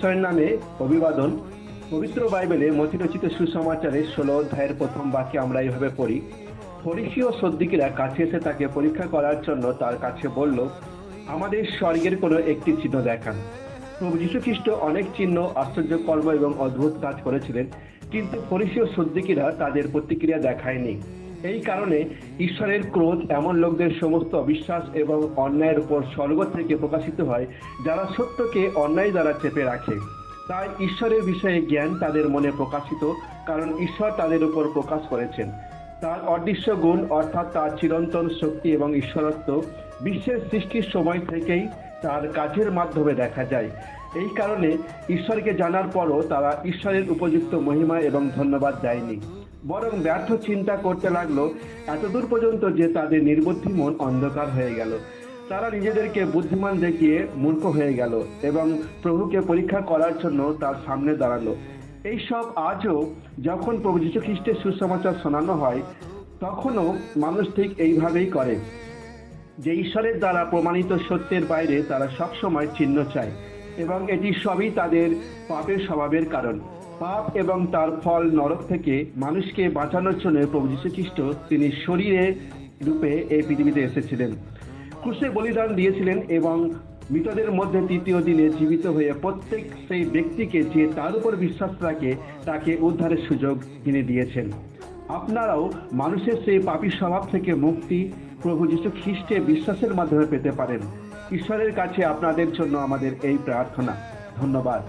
ঈশ্বরের নামে অভিবাদন। পবিত্র বাইবেলে মথিরচিত সুসমাচারের 16 অধ্যায়ের প্রথম বাক্যে আমরা এইভাবে পড়ি, ফরিসী ও সদ্দুকীরা কাছে এসে তাকে পরীক্ষা করার জন্য তার কাছে বলল, আমাদের স্বর্গের কোনো একটি চিহ্ন দেখান। প্রভু যীশু খ্রিস্ট অনেক চিহ্ন, আশ্চর্য কর্ম এবং অদ্ভুত কাজ করেছিলেন, কিন্তু ফরিসী ও সদ্দুকীরা তাদের প্রতিক্রিয়া দেখায়নি। এই কারণে ঈশ্বরের ক্রোধ এমন লোকদের সমস্ত অবিশ্বাস এবং অন্যায়ের উপর স্বর্গ থেকে প্রকাশিত হয়, যারা সত্যকে অন্যায় দ্বারা চেপে রাখে। তাই ঈশ্বরের বিষয়ে জ্ঞান তাদের মনে প্রকাশিত, কারণ ঈশ্বর তাদের উপর প্রকাশ করেছেন। তার অদৃশ্য গুণ অর্থাৎ তার চিরন্তন শক্তি এবং ঈশ্বরত্ব বিশ্বের সৃষ্টির সময় থেকেই তার কাজের মাধ্যমে দেখা যায়। এই কারণে ঈশ্বরকে জানার পরও তারা ঈশ্বরের উপযুক্ত মহিমা এবং ধন্যবাদ দেয়নি, বরং ব্যর্থ চিন্তা করতে লাগলো, এতদূর পর্যন্ত যে তাদের নির্বুদ্ধি মন অন্ধকার হয়ে গেল। তারা নিজেদেরকে বুদ্ধিমান দেখিয়ে মূর্খ হয়ে গেল এবং প্রভুকে পরীক্ষা করার জন্য তার সামনে দাঁড়ালো। এইসব আজও যখন প্রভু যীশু খ্রিস্টের সুসমাচার শোনানো হয়, তখনও মানুষ ঠিক এইভাবেই করে, যে ঈশ্বরের দ্বারা প্রমাণিত সত্যের বাইরে তারা সবসময় চিহ্ন চায়, এবং এটি সবই তাদের পাপের স্বভাবের কারণ। পাপ এবং তার ফল নরক থেকে মানুষকে বাঁচানোর জন্য প্রভু যীশু খ্রিস্ট তিনি শরীরে রূপে এই পৃথিবীতে এসেছিলেন, ক্রুশে বলিদান দিয়েছিলেন এবং মৃতদের মধ্যে তৃতীয় দিনে জীবিত হয়ে প্রত্যেক সেই ব্যক্তিকে যে তার উপর বিশ্বাস রাখে তাকে উদ্ধারের সুযোগ তিনি দিয়েছেন। আপনারাও মানুষের সেই পাপী স্বভাব থেকে মুক্তি প্রভু যীশু খ্রিস্টে বিশ্বাসের মাধ্যমে পেতে পারেন। ঈশ্বরের কাছে আপনাদের জন্য আমাদের এই প্রার্থনা। ধন্যবাদ।